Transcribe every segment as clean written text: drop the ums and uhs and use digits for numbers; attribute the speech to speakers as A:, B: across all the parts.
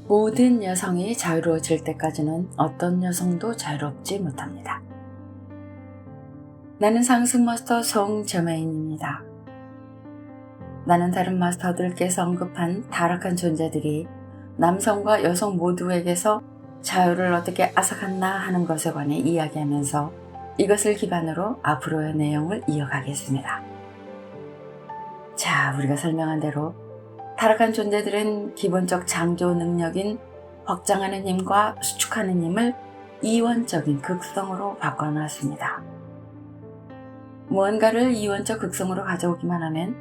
A: 모든 여성이 자유로워질 때까지는 어떤 여성도 자유롭지 못합니다. 나는 상승 마스터 송재마인입니다. 나는 다른 마스터들께서 언급한 타락한 존재들이 남성과 여성 모두에게서 자유를 어떻게 앗아갔나 하는 것에 관해 이야기하면서 이것을 기반으로 앞으로의 내용을 이어가겠습니다. 자, 우리가 설명한 대로 타락한 존재들은 기본적 창조 능력인 확장하는 힘과 수축하는 힘을 이원적인 극성으로 바꿔놨습니다. 무언가를 이원적 극성으로 가져오기만 하면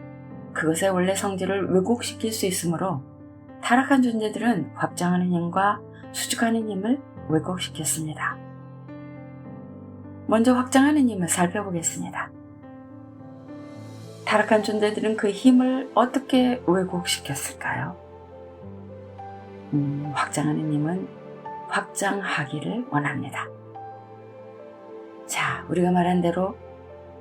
A: 그것의 원래 성질을 왜곡시킬 수 있으므로 타락한 존재들은 확장하는 힘과 수축하는 힘을 왜곡시켰습니다. 먼저 확장하는 힘을 살펴보겠습니다. 타락한 존재들은 그 힘을 어떻게 왜곡시켰을까요? 확장하는 힘은 확장하기를 원합니다. 자, 우리가 말한 대로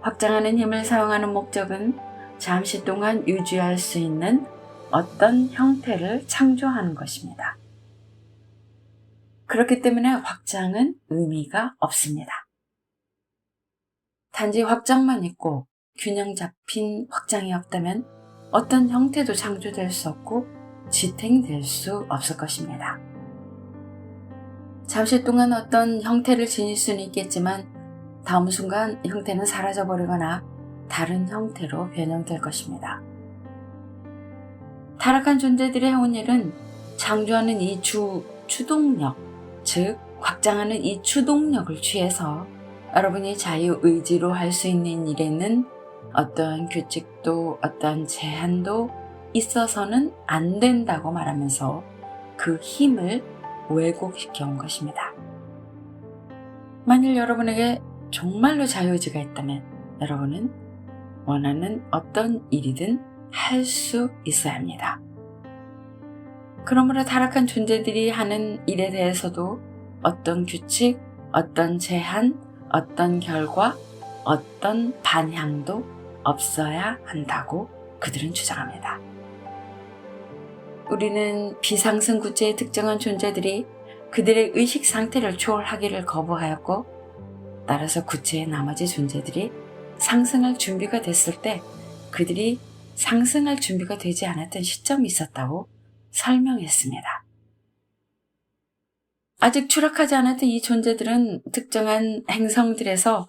A: 확장하는 힘을 사용하는 목적은 잠시 동안 유지할 수 있는 어떤 형태를 창조하는 것입니다. 그렇기 때문에 확장은 의미가 없습니다. 단지 확장만 있고 균형 잡힌 확장이 없다면 어떤 형태도 창조될 수 없고 지탱될 수 없을 것입니다. 잠시 동안 어떤 형태를 지닐 수는 있겠지만 다음 순간 형태는 사라져버리거나 다른 형태로 변형될 것입니다. 타락한 존재들의 해온 일은 창조하는 이 추동력, 즉 확장하는 이 추동력을 취해서 여러분이 자유의지로 할 수 있는 일에는 어떠한 규칙도 어떠한 제한도 있어서는 안 된다고 말하면서 그 힘을 왜곡시켜 온 것입니다. 만일 여러분에게 정말로 자유의지가 있다면 여러분은 원하는 어떤 일이든 할 수 있어야 합니다. 그러므로 타락한 존재들이 하는 일에 대해서도 어떤 규칙, 어떤 제한, 어떤 결과, 어떤 반향도 없어야 한다고 그들은 주장합니다. 우리는 비상승 구체의 특정한 존재들이 그들의 의식 상태를 초월하기를 거부하였고, 따라서 구체의 나머지 존재들이 상승할 준비가 됐을 때 그들이 상승할 준비가 되지 않았던 시점이 있었다고 설명했습니다. 아직 추락하지 않았던 이 존재들은 특정한 행성들에서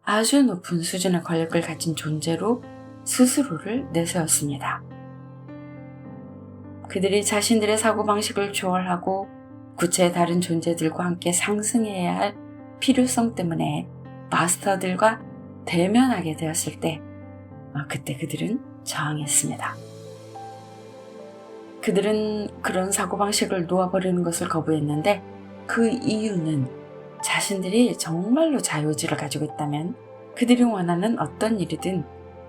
A: 아주 높은 수준의 권력을 가진 존재로 스스로를 내세웠습니다. 그들이 자신들의 사고방식을 초월하고 구체의 다른 존재들과 함께 상승해야 할 필요성 때문에 마스터들과 대면하게 되었을 때 그때 그들은 저항했습니다. 그들은 그런 사고방식을 놓아버리는 것을 거부했는데 그 이유는 자신들이 정말로 자유의지를 가지고 있다면 그들이 원하는 어떤 일이든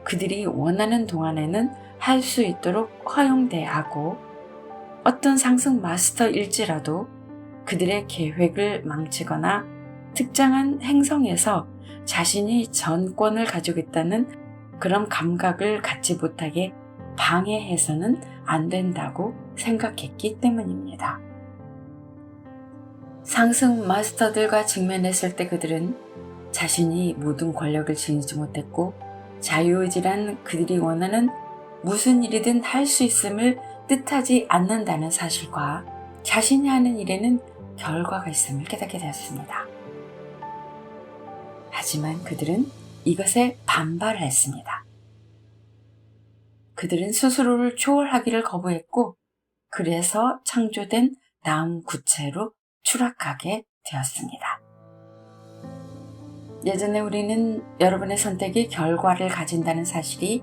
A: 그들이 원하는 동안에는 할 수 있도록 허용돼야 하고, 어떤 상승 마스터일지라도 그들의 계획을 망치거나 특정한 행성에서 자신이 전권을 가지고 있다는 그런 감각을 갖지 못하게 방해해서는 안 된다고 생각했기 때문입니다. 상승 마스터들과 직면했을 때 그들은 자신이 모든 권력을 지니지 못했고 자유의지란 그들이 원하는 무슨 일이든 할 수 있음을 뜻하지 않는다는 사실과 자신이 하는 일에는 결과가 있음을 깨닫게 되었습니다. 하지만 그들은 이것에 반발을 했습니다. 그들은 스스로를 초월하기를 거부했고 그래서 창조된 다음 구체로 추락하게 되었습니다. 예전에 우리는 여러분의 선택이 결과를 가진다는 사실이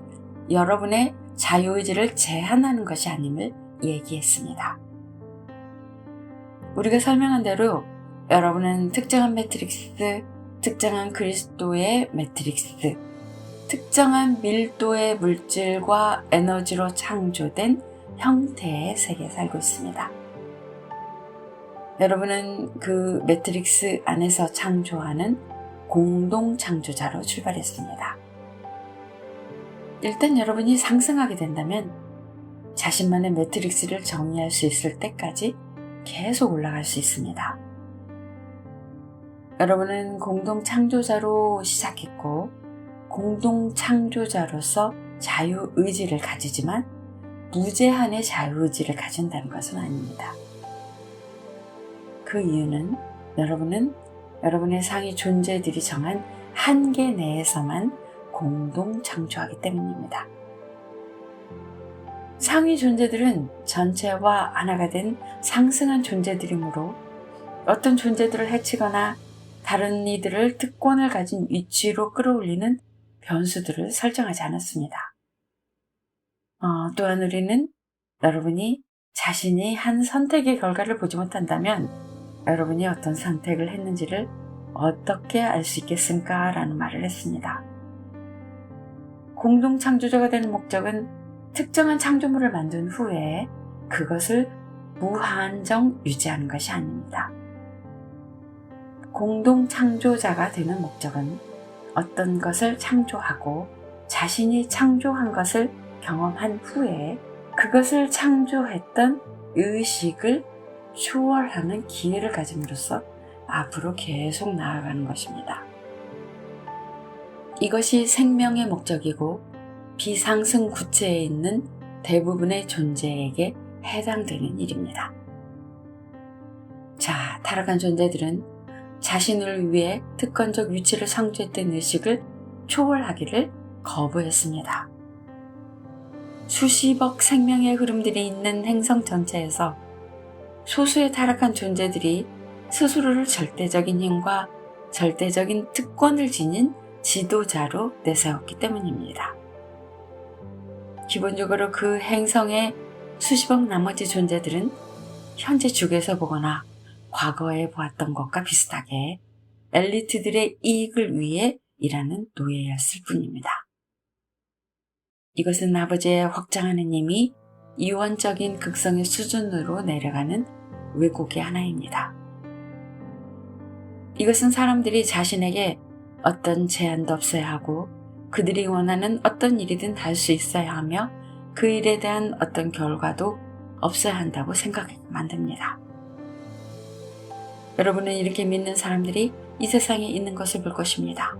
A: 여러분의 자유의지를 제한하는 것이 아님을 얘기했습니다. 우리가 설명한 대로 여러분은 특정한 매트릭스, 특정한 그리스도의 매트릭스, 특정한 밀도의 물질과 에너지로 창조된 형태의 세계에 살고 있습니다. 여러분은 그 매트릭스 안에서 창조하는 공동 창조자로 출발했습니다. 일단 여러분이 상승하게 된다면 자신만의 매트릭스를 정의할 수 있을 때까지 계속 올라갈 수 있습니다. 여러분은 공동 창조자로 시작했고 공동 창조자로서 자유의지를 가지지만 무제한의 자유의지를 가진다는 것은 아닙니다. 그 이유는 여러분은 여러분의 상위 존재들이 정한 한계 내에서만 공동 창조하기 때문입니다. 상위 존재들은 전체와 하나가 된 상승한 존재들이므로 어떤 존재들을 해치거나 다른 이들을 특권을 가진 위치로 끌어올리는 변수들을 설정하지 않았습니다. 또한 우리는 여러분이 자신이 한 선택의 결과를 보지 못한다면 여러분이 어떤 선택을 했는지를 어떻게 알 수 있겠습니까? 라는 말을 했습니다. 공동 창조자가 되는 목적은 특정한 창조물을 만든 후에 그것을 무한정 유지하는 것이 아닙니다. 공동 창조자가 되는 목적은 어떤 것을 창조하고 자신이 창조한 것을 경험한 후에 그것을 창조했던 의식을 초월하는 기회를 가짐으로써 앞으로 계속 나아가는 것입니다. 이것이 생명의 목적이고 비상승 구체에 있는 대부분의 존재에게 해당되는 일입니다. 자, 타락한 존재들은 자신을 위해 특권적 위치를 창조했던 의식을 초월하기를 거부했습니다. 수십억 생명의 흐름들이 있는 행성 전체에서 소수의 타락한 존재들이 스스로를 절대적인 힘과 절대적인 특권을 지닌 지도자로 내세웠기 때문입니다. 기본적으로 그 행성의 수십억 나머지 존재들은 현재 죽에서 보거나 과거에 보았던 것과 비슷하게 엘리트들의 이익을 위해 일하는 노예였을 뿐입니다. 이것은 아버지의 확장하는 힘이 이원적인 극성의 수준으로 내려가는 왜곡의 하나입니다. 이것은 사람들이 자신에게 어떤 제한도 없어야 하고 그들이 원하는 어떤 일이든 할 수 있어야 하며 그 일에 대한 어떤 결과도 없어야 한다고 생각하게 만듭니다. 여러분은 이렇게 믿는 사람들이 이 세상에 있는 것을 볼 것입니다.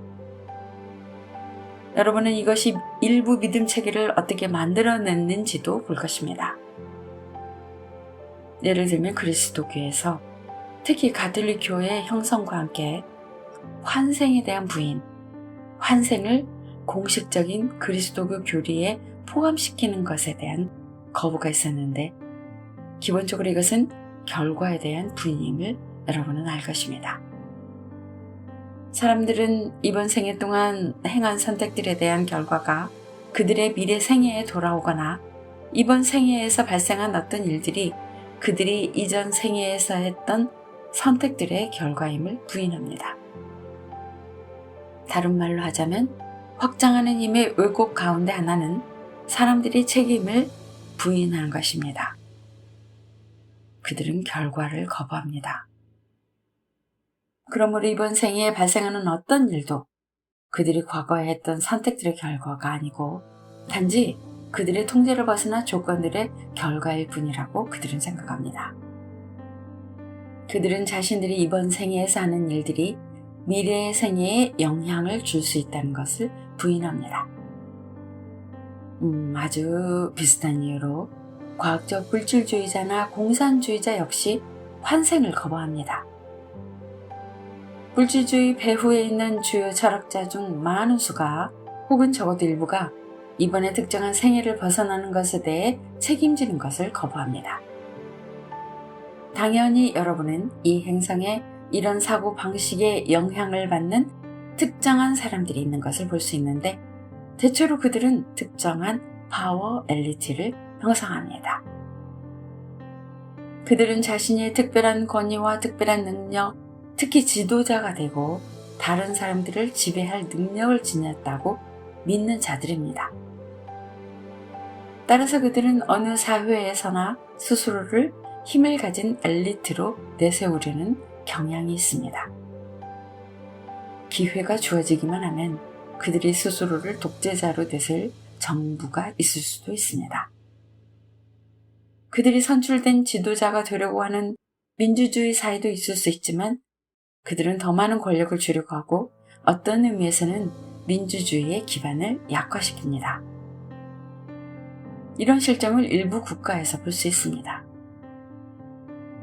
A: 여러분은 이것이 일부 믿음 체계를 어떻게 만들어냈는지도 볼 것입니다. 예를 들면 그리스도교에서 특히 가톨릭 교회의 형성과 함께 환생에 대한 부인, 환생을 공식적인 그리스도교 교리에 포함시키는 것에 대한 거부가 있었는데 기본적으로 이것은 결과에 대한 부인임을 여러분은 알 것입니다. 사람들은 이번 생애 동안 행한 선택들에 대한 결과가 그들의 미래 생애에 돌아오거나 이번 생애에서 발생한 어떤 일들이 그들이 이전 생애에서 했던 선택들의 결과임을 부인합니다. 다른 말로 하자면 확장하는 힘의 왜곡 가운데 하나는 사람들이 책임을 부인하는 것입니다. 그들은 결과를 거부합니다. 그러므로 이번 생에 발생하는 어떤 일도 그들이 과거에 했던 선택들의 결과가 아니고 단지 그들의 통제를 벗어난 조건들의 결과일 뿐이라고 그들은 생각합니다. 그들은 자신들이 이번 생에서 하는 일들이 미래의 생애에 영향을 줄 수 있다는 것을 부인합니다. 아주 비슷한 이유로 과학적 물질주의자나 공산주의자 역시 환생을 거부합니다. 물질주의 배후에 있는 주요 철학자 중 많은 수가 혹은 적어도 일부가 이번에 특정한 생애를 벗어나는 것에 대해 책임지는 것을 거부합니다. 당연히 여러분은 이 행성에 이런 사고 방식의 영향을 받는 특정한 사람들이 있는 것을 볼 수 있는데 대체로 그들은 특정한 파워 엘리트를 형성합니다. 그들은 자신의 특별한 권위와 특별한 능력, 특히 지도자가 되고 다른 사람들을 지배할 능력을 지녔다고 믿는 자들입니다. 따라서 그들은 어느 사회에서나 스스로를 힘을 가진 엘리트로 내세우려는 경향이 있습니다. 기회가 주어지기만 하면 그들이 스스로를 독재자로 내세울 정부가 있을 수도 있습니다. 그들이 선출된 지도자가 되려고 하는 민주주의 사회도 있을 수 있지만 그들은 더 많은 권력을 주려고 하고 어떤 의미에서는 민주주의의 기반을 약화시킵니다. 이런 실정을 일부 국가에서 볼 수 있습니다.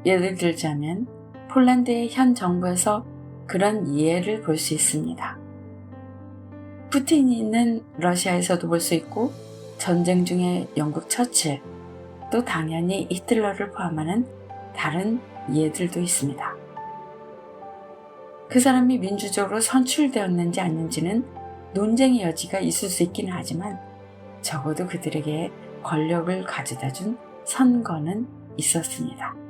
A: 예를 들자면 폴란드의 현 정부에서 그런 예를 볼 수 있습니다. 푸틴이 있는 러시아에서도 볼 수 있고 전쟁 중에 영국 처칠, 또 당연히 히틀러를 포함하는 다른 예들도 있습니다. 그 사람이 민주적으로 선출되었는지 아닌지는 논쟁의 여지가 있을 수 있기는 하지만 적어도 그들에게 권력을 가져다 준 선거는 있었습니다.